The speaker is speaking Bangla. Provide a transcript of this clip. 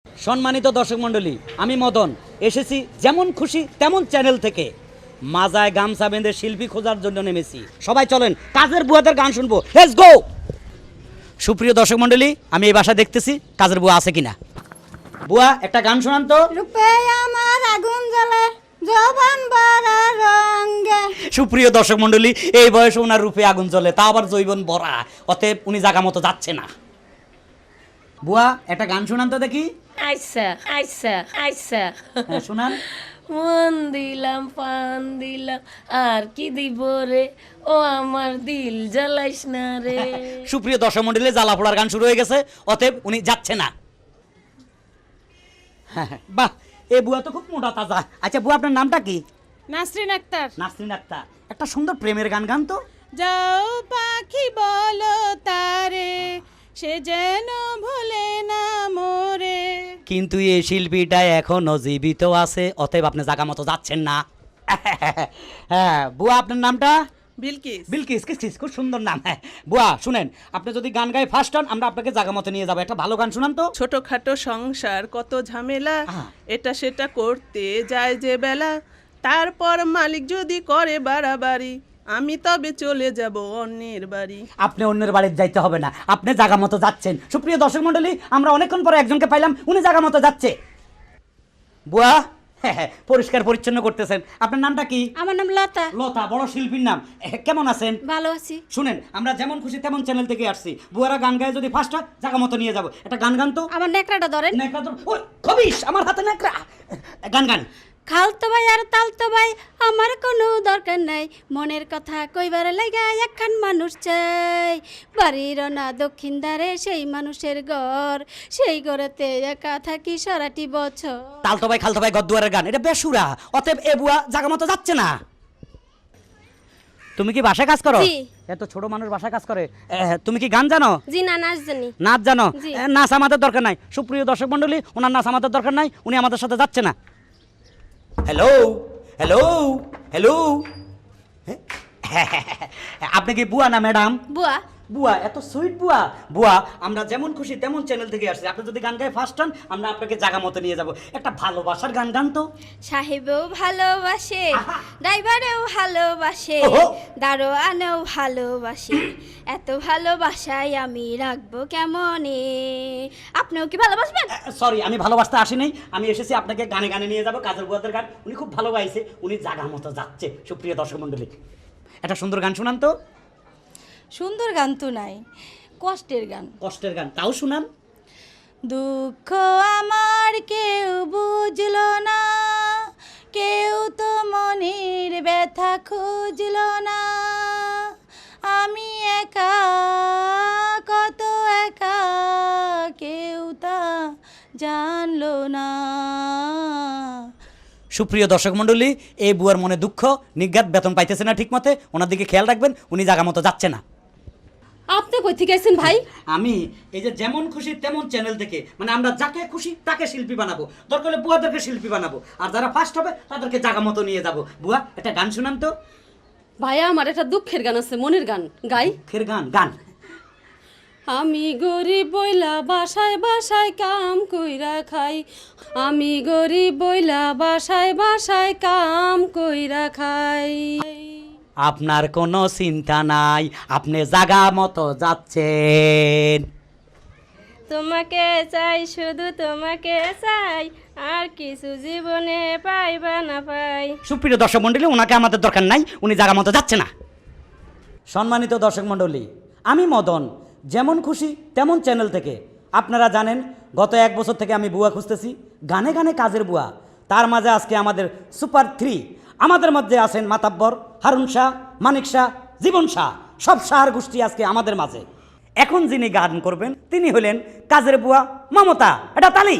সম্মানিত দর্শক মণ্ডলী, আমি মদন এসেছি যেমন খুশি তেমন চ্যানেল থেকে। মাজায় গামছা বেঁধে শিল্পী খোঁজার জন্য নেমেছি। সবাই চলেন কাজের বুয়াদের গান শুনবো, লেটস গো। সুপ্রিয় দর্শক মণ্ডলী, আমি এই বাসায় দেখতেছি কাজের বুয়া আছে কিনা। বুয়া একটা গান শোনান তো। রূপে আমার আগুন জ্বলে জবান ভরা রঙে। সুপ্রিয় দর্শক মণ্ডলী, এই বয়সে ওনার রূপে আগুন জ্বলে, তা আবার জৈবন ভরা, অতএব উনি জায়গা মতো যাচ্ছে না। বুয়া একটা গান শোনান তো দেখি। আচ্ছা আচ্ছা আচ্ছা হ্যাঁ, শোনান। মন দিলাম পান দিলাম আর কি দিব রে, ও আমার দিল জ্বালাইস না রে। সুপ্রিয় দর্শক মণ্ডলী, জ্বালা পোড়ার গান শুরু হয়ে গেছে, অতএব উনি যাচ্ছে না। বাহ, এই বুয়া তো খুব মোটা তাজা। আচ্ছা বুয়া, আপনার নামটা কি? নাসরিন আক্তার। নাসরিন আক্তার। একটা সুন্দর প্রেমের গান গান তো। যাও পাখি বলো তারে, সে যেন ভুলে না মোরে। কিন্তু এই শিল্পীটা এখনো জীবিত আছে, অতএব আপনি জায়গা মতো যাচ্ছেন না। হ্যাঁ বুয়া, আপনার নামটা? বিলকিস। বিলকিস। কিস খুব সুন্দর নাম। হ্যাঁ বুয়া শুনেন, আপনি যদি গান গায়ে ফার্স্ট হন, আমরা আপনাকে জায়গা মতো নিয়ে যাবো। একটা ভালো গান শুনান তো। ছোটখাটো সংসার কত ঝামেলা, আহা। এটা সেটা করতে যায় যে বেলা, তারপর মালিক যদি করে বাড়াবাড়ি, আমি তবে চলে যাব অন্যের বাড়ি। আপনি অন্যের বাড়িতে যাইতে হবে না, আপনি জায়গা মতো যাচ্ছেন। সুপ্রিয় দর্শক মণ্ডলী, আমরা অনেকক্ষণ পরে একজনকে পাইলাম, উনি জায়গা মতো যাচ্ছে। বুয়া, হ্যাঁ, পরিষ্কার পরিচ্ছন্ন করতেছেন। আপনার নামটা কি? আমার নাম লতা। লতা, বড় শিল্পীর নাম। কেমন আছেন? ভালো আছি। শুনেন, আমরা যেমন খুশি তেমন চ্যানেল থেকে আসছি। বুয়ারা গান গায়ে যদি ফার্স্ট হয়, জায়গা মতো নিয়ে যাবো। একটা গান গান তো। আমার নেকড়াটা ধরেন। নেকড়া তো ওই খবিস, আমার হাতে নেকড়া। গান গান। খালতো ভাই আর তালতো ভাই, আমার কোনো দরকার নাই, মনের কথা কইবার লাগা একখান মানুষ চাই। বাড়ির না দক্ষিণ ধারে সেই মানুষের ঘর, সেই ঘরেতে একা থাকি সারাটি বছর। তালতো ভাই খালতো ভাই গদ্দুয়ারের গান, এটা বেসুরা, অতএব এ বুয়া জায়গা মতো যাচ্ছে না। তুমি কি বাসায় কাজ করো? জি। এত ছোট মানুষ বাসায় কাজ করে। তুমি কি গান জানো? জি না, নাচ জানি। নাচ জানো? জি। নাচ আমাদের দরকার নাই। সুপ্রিয় দর্শক মণ্ডলী, ওনার নাচ আমাদের দরকার নাই, উনি আমাদের সাথে যাচ্ছে না। হ্যালো হ্যালো হ্যালো, আপনি কি বুয়া না ম্যাডাম? বুয়া। বুয়া, এত সুইট বুয়া। বুয়া, আমরা যেমন খুশি তেমন চ্যানেল থেকে আসছি। আপনি যদি গান গায়ে ফার্স্ট হন, আমরা আপনাকে জায়গা মতো নিয়ে যাব। একটা ভালোবাসার গান গান তো। সাহেবেও ভালোবাসে, আহা। ড্রাইভারেও ভালোবাসে, ওহো। দারোয়ানেও ভালোবাসে, এত ভালোবাসায় আমি রাখবো কেমনে। আপনিও কি ভালোবাসবেন? সরি, আমি ভালোবাসতে আসি নাই, আমি এসেছি আপনাকে গানে গানে নিয়ে যাব। কাজের বুয়াদের গান উনি খুব ভালো গাইছে, উনি জায়গা মতো যাচ্ছে। সুপ্রিয় দর্শক মণ্ডলী, একটা সুন্দর গান শুনান তো। সুন্দর গান তো নাই, কষ্টের গান। কষ্টের গান, তাও শুনান। দুঃখ আমার কেউ বুঝলো না, কেউ তো মনের ব্যথা খুঁজলো না, আমি একা, কত একা, কেউ তা জানলো না। সুপ্রিয় দর্শক মণ্ডলী, এই বুয়ার মনে দুঃখ, নিজ্ঞাত বেতন পাইতেছে না ঠিক মতে, ওনার দিকে খেয়াল রাখবেন, উনি জায়গা মতো যাচ্ছে না। আপনি কই থেকে আছেন ভাই? আমি এই যে যেমন খুশি তেমন চ্যানেল থেকে, মানে আমরা যাকে খুশি তাকে শিল্পী বানাবো, দরকার হলে বুয়াদেরকে শিল্পী বানাবো, আর যারা ফার্স্ট হবে তাদেরকে জায়গা মতো নিয়ে যাব। বুয়া, একটা গান শুনান তো। ভাইয়া, আমার একটা দুঃখের গান আছে, মনের গান গাই। ফের গান গান। আমি গরিব বইলা বাসায় বাসায় কাম কইরা খাই, আমি গরিব বইলা বাসায় বাসায় কাম কইরা খাই। আপনার কোনো চিন্তা নাই, আপনি জায়গা মতো যাচ্ছেন। তোমাকে চাই, শুধু তোমাকে চাই, আর কিছু জীবনে পাইবা না পাই। সুপ্রিয় দর্শক মণ্ডলী, ওনাকে আমাদের দরকার নাই, উনি জায়গা মতো যাচ্ছে না। সম্মানিত দর্শক মণ্ডলী, আমি মদন, যেমন খুশি তেমন চ্যানেল থেকে। আপনারা জানেন, গত 1 বছর থেকে আমি বুয়া খুঁজতেছি, গানে গানে কাজের বুয়া। তার মাঝে আজকে আমাদের সুপার 3, আমাদের মধ্যে আছেন মাতাব্বর, হারুন শাহ, মানিক শাহ, জীবন শাহ, সব শাহর গোষ্ঠী আজকে আমাদের মাঝে। এখন যিনি গান করবেন তিনি হলেন কাজের বুয়া মমতা। এটা তালি।